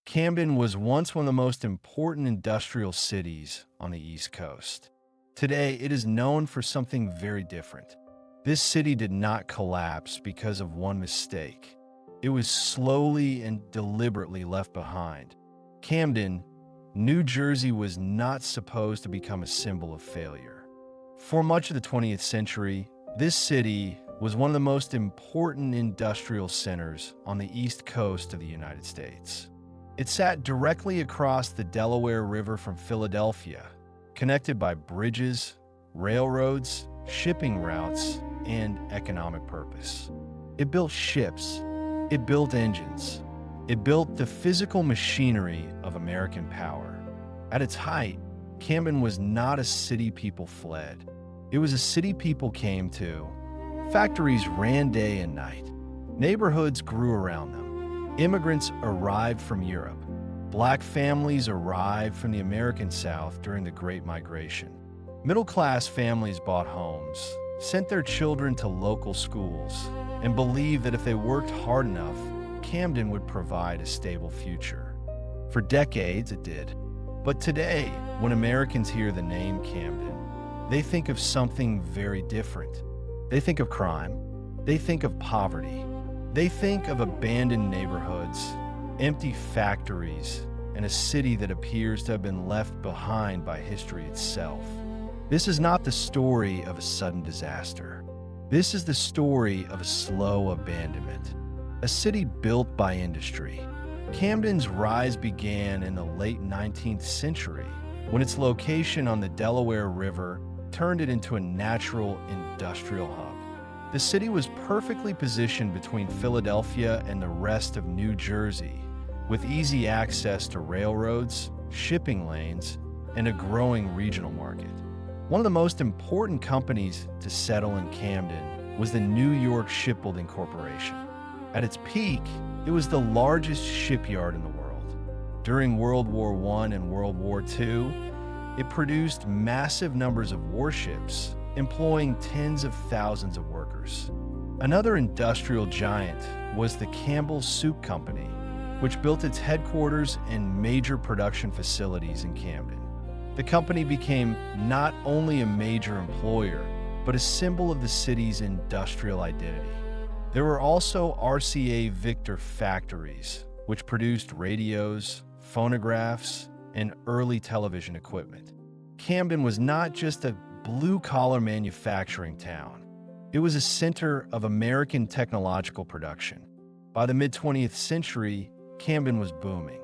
Camden was once one of the most important industrial cities on the East Coast. Today, it is known for something very different. This city did not collapse because of one mistake. It was slowly and deliberately left behind. Camden, New Jersey was not supposed to become a symbol of failure. For much of the 20th century, this city was one of the most important industrial centers on the East Coast of the United States. It sat directly across the Delaware River from Philadelphia, connected by bridges, railroads, shipping routes, and economic purpose. It built ships, it built engines, it built the physical machinery of American power. At its height, Camden was not a city people fled. It was a city people came to. Factories ran day and night. Neighborhoods grew around them. Immigrants arrived from Europe. Black families arrived from the American South during the Great Migration. Middle-class families bought homes, sent their children to local schools, and believed that if they worked hard enough, Camden would provide a stable future. For decades, it did. But today, when Americans hear the name Camden, they think of something very different. They think of crime. They think of poverty. They think of abandoned neighborhoods, empty factories, and a city that appears to have been left behind by history itself. This is not the story of a sudden disaster. This is the story of a slow abandonment. A city built by industry. Camden's rise began in the late 19th century, when its location on the Delaware River turned it into a natural industrial hub. The city was perfectly positioned between Philadelphia and the rest of New Jersey, with easy access to railroads, shipping lanes, and a growing regional market. One of the most important companies to settle in Camden was the New York Shipbuilding Corporation. At its peak, it was the largest shipyard in the world. During World War I and World War II, it produced massive numbers of warships, employing tens of thousands of workers. Another industrial giant was the Campbell Soup Company, which built its headquarters and major production facilities in Camden. The company became not only a major employer, but a symbol of the city's industrial identity. There were also RCA Victor factories, which produced radios, phonographs, and early television equipment. Camden was not just a blue-collar manufacturing town. It was a center of American technological production. By the mid-20th century, Camden was booming.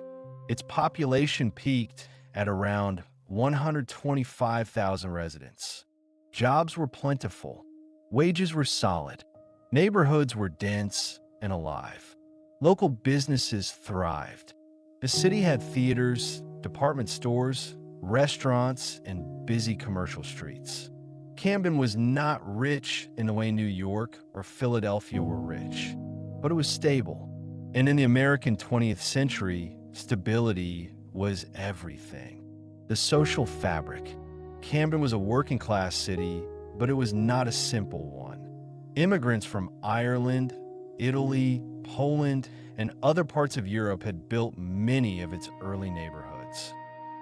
Its population peaked at around 125,000 residents. Jobs were plentiful. Wages were solid. Neighborhoods were dense and alive. Local businesses thrived. The city had theaters, department stores, restaurants, and busy commercial streets. Camden was not rich in the way New York or Philadelphia were rich, but it was stable. And in the American 20th century, stability was everything. The social fabric. Camden was a working-class city, but it was not a simple one. Immigrants from Ireland, Italy, Poland, and other parts of Europe had built many of its early neighborhoods.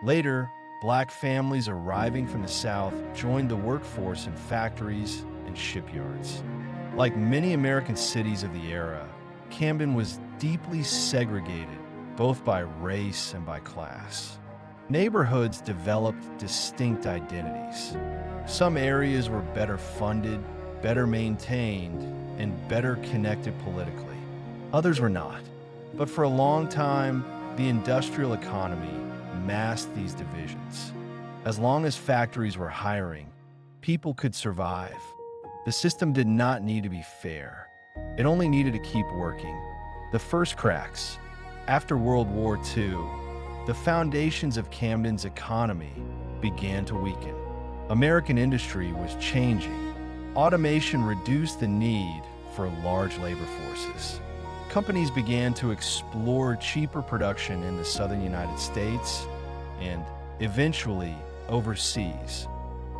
Later, Black families arriving from the South joined the workforce in factories and shipyards. Like many American cities of the era, Camden was deeply segregated, both by race and by class. Neighborhoods developed distinct identities. Some areas were better funded, better maintained, and better connected politically. Others were not. But for a long time, the industrial economy masked these divisions. As long as factories were hiring, people could survive. The system did not need to be fair. It only needed to keep working. The first cracks. After World War II, the foundations of Camden's economy began to weaken. American industry was changing. Automation reduced the need for large labor forces. Companies began to explore cheaper production in the southern United States and eventually overseas.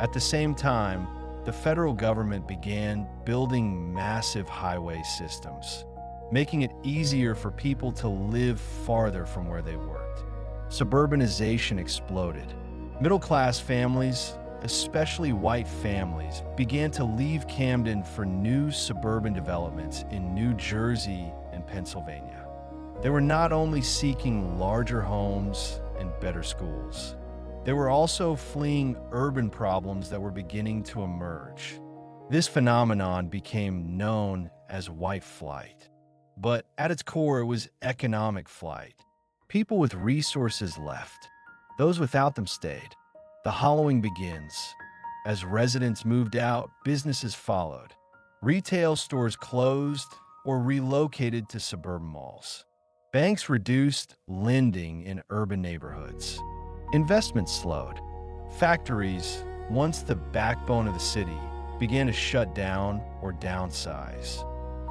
At the same time, the federal government began building massive highway systems. making it easier for people to live farther from where they worked. Suburbanization exploded. Middle-class families, especially white families, began to leave Camden for new suburban developments in New Jersey and Pennsylvania. They were not only seeking larger homes and better schools, they were also fleeing urban problems that were beginning to emerge. This phenomenon became known as white flight. But at its core, it was economic flight. People with resources left. Those without them stayed. The hollowing begins. As residents moved out, businesses followed. Retail stores closed or relocated to suburban malls. Banks reduced lending in urban neighborhoods. Investment slowed. Factories, once the backbone of the city, began to shut down or downsize.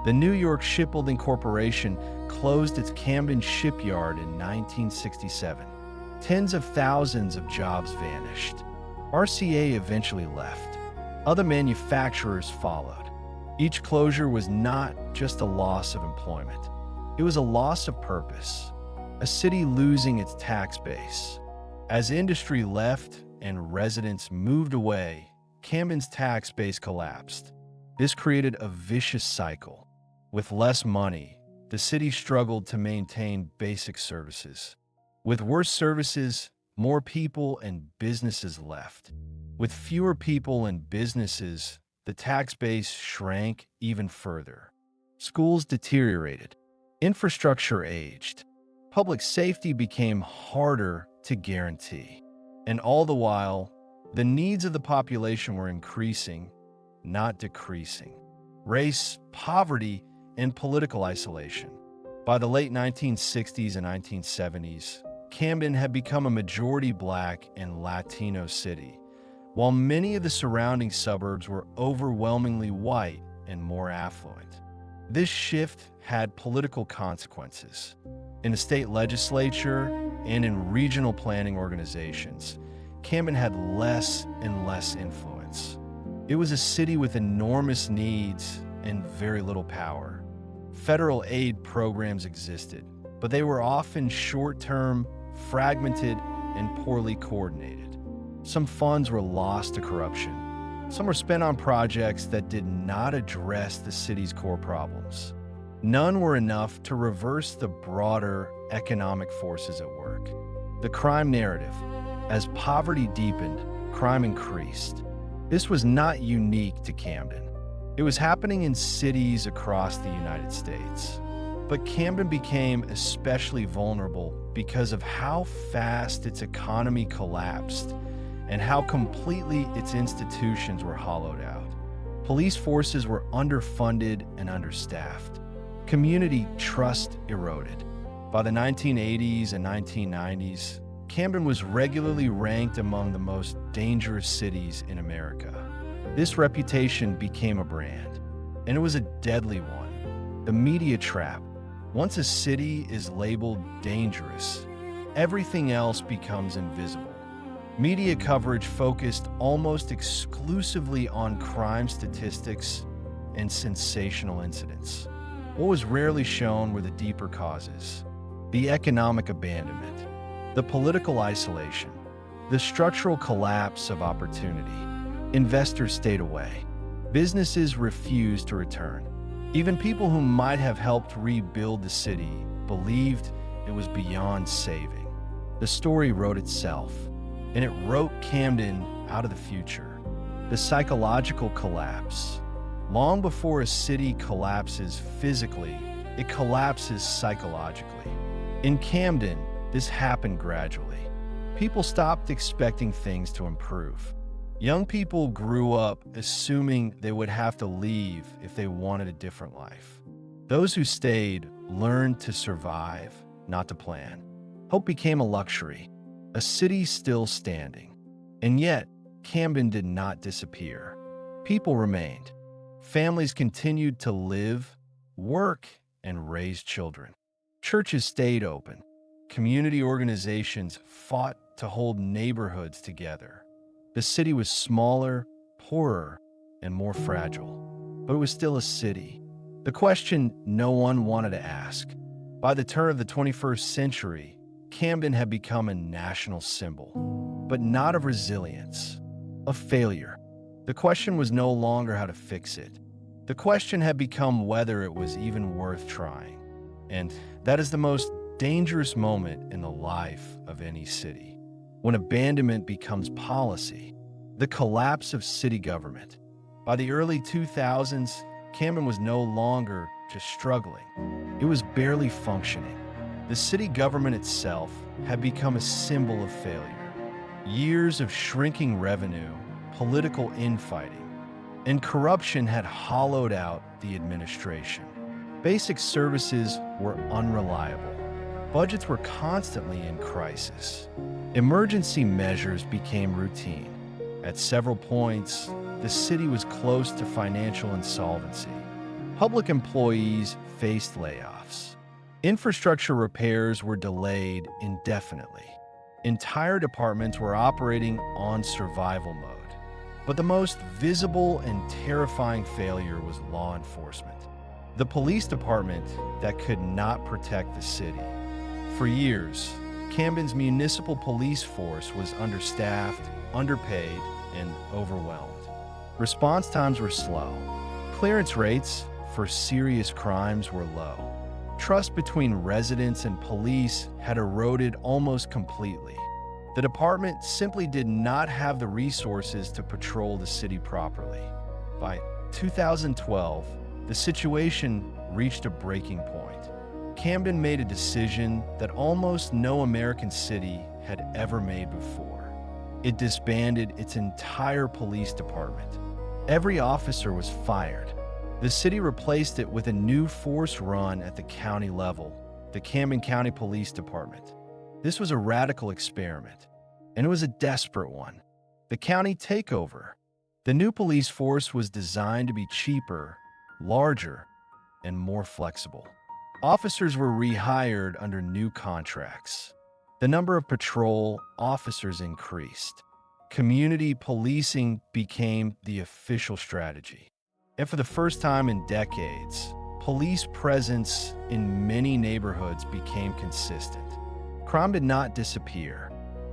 The New York Shipbuilding Corporation closed its Camden shipyard in 1967. Tens of thousands of jobs vanished. RCA eventually left. Other manufacturers followed. Each closure was not just a loss of employment. It was a loss of purpose, a city losing its tax base. As industry left and residents moved away, Camden's tax base collapsed. This created a vicious cycle. With less money, the city struggled to maintain basic services. With worse services, more people and businesses left. With fewer people and businesses, the tax base shrank even further. Schools deteriorated. Infrastructure aged. Public safety became harder to guarantee. And all the while, the needs of the population were increasing, not decreasing. Race, poverty, and political isolation. By the late 1960s and 1970s, Camden had become a majority Black and Latino city, while many of the surrounding suburbs were overwhelmingly white and more affluent. This shift had political consequences. In the state legislature and in regional planning organizations, Camden had less and less influence. It was a city with enormous needs and very little power. Federal aid programs existed, but they were often short-term, fragmented, and poorly coordinated. Some funds were lost to corruption. Some were spent on projects that did not address the city's core problems. None were enough to reverse the broader economic forces at work. The crime narrative. As poverty deepened, crime increased. This was not unique to Camden. It was happening in cities across the United States. But Camden became especially vulnerable because of how fast its economy collapsed and how completely its institutions were hollowed out. Police forces were underfunded and understaffed. Community trust eroded. By the 1980s and 1990s, Camden was regularly ranked among the most dangerous cities in America. This reputation became a brand, and it was a deadly one. The media trap. Once a city is labeled dangerous, everything else becomes invisible. Media coverage focused almost exclusively on crime statistics and sensational incidents. What was rarely shown were the deeper causes: the economic abandonment, the political isolation, the structural collapse of opportunity. Investors stayed away. Businesses refused to return. Even people who might have helped rebuild the city believed it was beyond saving. The story wrote itself, and it wrote Camden out of the future. The psychological collapse. Long before a city collapses physically, it collapses psychologically. In Camden, this happened gradually. People stopped expecting things to improve. Young people grew up assuming they would have to leave if they wanted a different life. Those who stayed learned to survive, not to plan. Hope became a luxury, a city still standing. And yet, Camden did not disappear. People remained. Families continued to live, work, and raise children. Churches stayed open. Community organizations fought to hold neighborhoods together. The city was smaller, poorer, and more fragile, but it was still a city. The question no one wanted to ask. By the turn of the 21st century, Camden had become a national symbol, but not of resilience, of failure. The question was no longer how to fix it. The question had become whether it was even worth trying. And that is the most dangerous moment in the life of any city. When abandonment becomes policy, the collapse of city government. By the early 2000s, Camden was no longer just struggling. It was barely functioning. The city government itself had become a symbol of failure. Years of shrinking revenue, political infighting, and corruption had hollowed out the administration. Basic services were unreliable. Budgets were constantly in crisis. Emergency measures became routine. At several points, the city was close to financial insolvency. Public employees faced layoffs. Infrastructure repairs were delayed indefinitely. Entire departments were operating on survival mode. But the most visible and terrifying failure was law enforcement. The police department that could not protect the city. For years, Camden's municipal police force was understaffed, underpaid, and overwhelmed. Response times were slow. Clearance rates for serious crimes were low. Trust between residents and police had eroded almost completely. The department simply did not have the resources to patrol the city properly. By 2012, the situation reached a breaking point. Camden made a decision that almost no American city had ever made before. It disbanded its entire police department. Every officer was fired. The city replaced it with a new force run at the county level, the Camden County Police Department. This was a radical experiment, and it was a desperate one. The county takeover. The new police force was designed to be cheaper, larger, and more flexible. Officers were rehired under new contracts. The number of patrol officers increased. Community policing became the official strategy. And for the first time in decades, police presence in many neighborhoods became consistent. Crime did not disappear,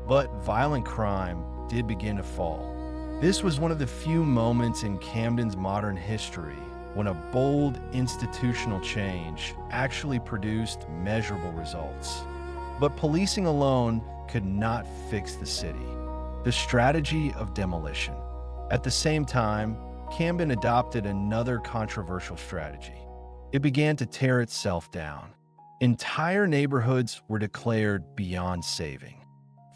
but violent crime did begin to fall. This was one of the few moments in Camden's modern history when a bold institutional change actually produced measurable results. But policing alone could not fix the city. The strategy of demolition. At the same time, Camden adopted another controversial strategy. It began to tear itself down. Entire neighborhoods were declared beyond saving.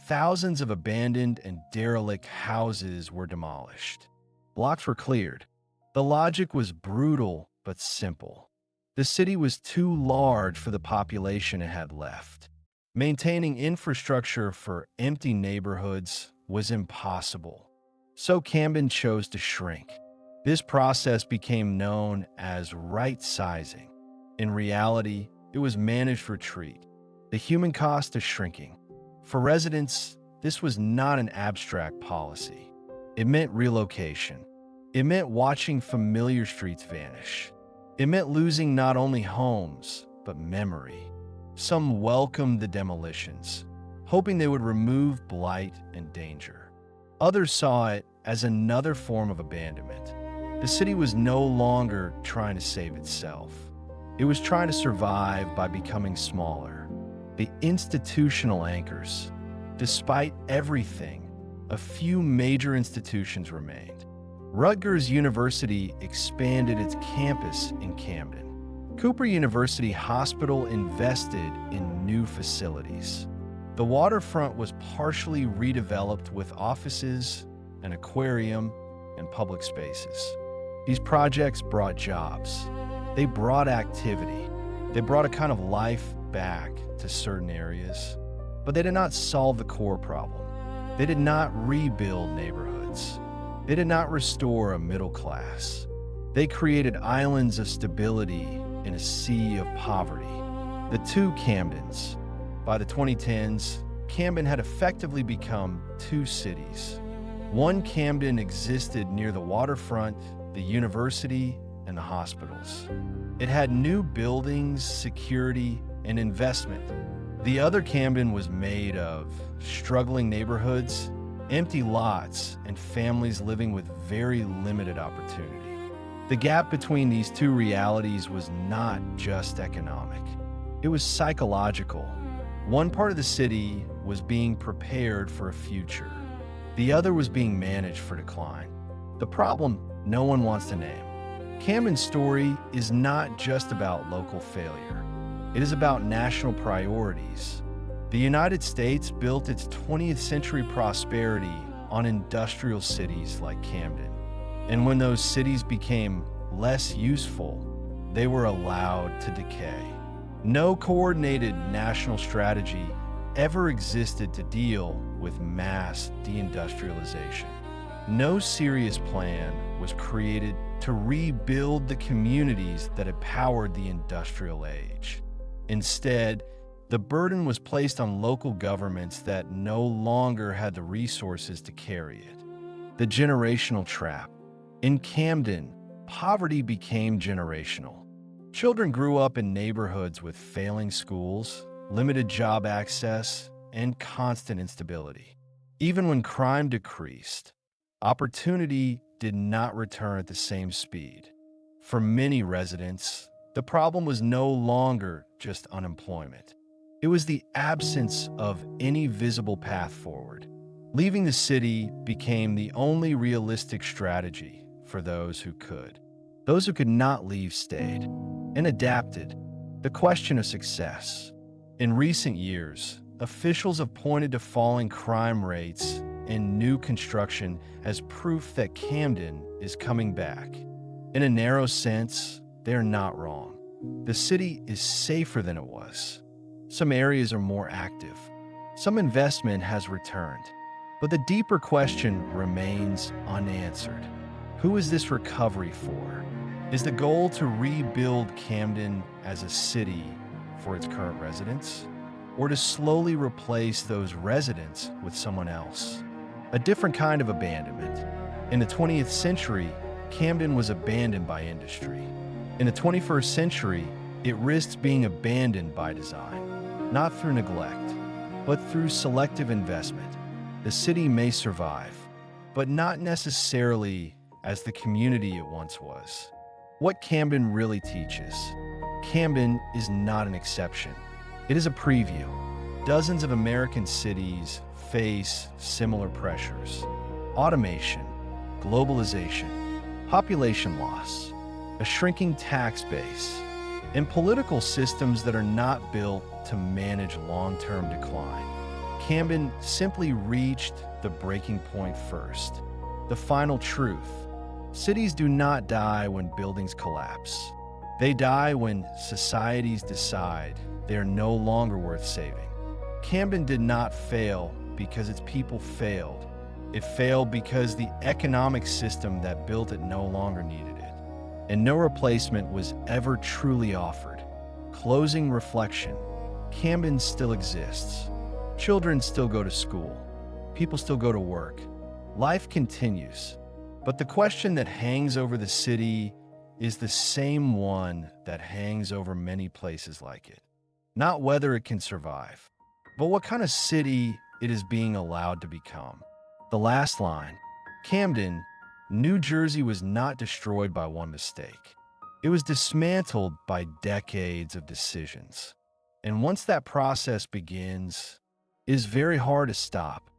Thousands of abandoned and derelict houses were demolished. Blocks were cleared. The logic was brutal but simple. The city was too large for the population it had left. Maintaining infrastructure for empty neighborhoods was impossible. So Camden chose to shrink. This process became known as right-sizing. In reality, it was managed retreat, the human cost of shrinking. For residents, this was not an abstract policy. It meant relocation. It meant watching familiar streets vanish. It meant losing not only homes, but memory. Some welcomed the demolitions, hoping they would remove blight and danger. Others saw it as another form of abandonment. The city was no longer trying to save itself. It was trying to survive by becoming smaller. The institutional anchors. Despite everything, a few major institutions remained. Rutgers University expanded its campus in Camden. Cooper University Hospital invested in new facilities. The waterfront was partially redeveloped with offices, an aquarium, and public spaces. These projects brought jobs. They brought activity. They brought a kind of life back to certain areas. But they did not solve the core problem. They did not rebuild neighborhoods. They did not restore a middle class. They created islands of stability in a sea of poverty. The two Camdens. By the 2010s, Camden had effectively become two cities. One Camden existed near the waterfront, the university, and the hospitals. It had new buildings, security, and investment. The other Camden was made of struggling neighborhoods, empty lots, and families living with very limited opportunity. The gap between these two realities was not just economic, it was psychological. One part of the city was being prepared for a future, the other was being managed for decline. The problem no one wants to name. Camden's story is not just about local failure. It is about national priorities. The United States built its 20th century prosperity on industrial cities like Camden. And when those cities became less useful, they were allowed to decay. No coordinated national strategy ever existed to deal with mass deindustrialization. No serious plan was created to rebuild the communities that had powered the industrial age. Instead, the burden was placed on local governments that no longer had the resources to carry it. The generational trap. In Camden, poverty became generational. Children grew up in neighborhoods with failing schools, limited job access, and constant instability. Even when crime decreased, opportunity did not return at the same speed. For many residents, the problem was no longer just unemployment. It was the absence of any visible path forward. Leaving the city became the only realistic strategy for those who could. Those who could not leave stayed and adapted. The question of success. In recent years, officials have pointed to falling crime rates and new construction as proof that Camden is coming back. In a narrow sense, they're not wrong. The city is safer than it was. Some areas are more active. Some investment has returned. But the deeper question remains unanswered. Who is this recovery for? Is the goal to rebuild Camden as a city for its current residents, or to slowly replace those residents with someone else? A different kind of abandonment. In the 20th century, Camden was abandoned by industry. In the 21st century, it risks being abandoned by design, not through neglect, but through selective investment. The city may survive, but not necessarily as the community it once was. What Camden really teaches. Camden is not an exception. It is a preview. Dozens of American cities face similar pressures. Automation, globalization, population loss, a shrinking tax base, and political systems that are not built to manage long-term decline. Camden simply reached the breaking point first. The final truth. Cities do not die when buildings collapse. They die when societies decide they are no longer worth saving. Camden did not fail because its people failed. It failed because the economic system that built it no longer needed it. And no replacement was ever truly offered. Closing reflection. Camden still exists. Children still go to school. People still go to work. Life continues. But the question that hangs over the city is the same one that hangs over many places like it. Not whether it can survive, but what kind of city it is being allowed to become. The last line. Camden, New Jersey was not destroyed by one mistake. It was dismantled by decades of decisions. And once that process begins, it is very hard to stop.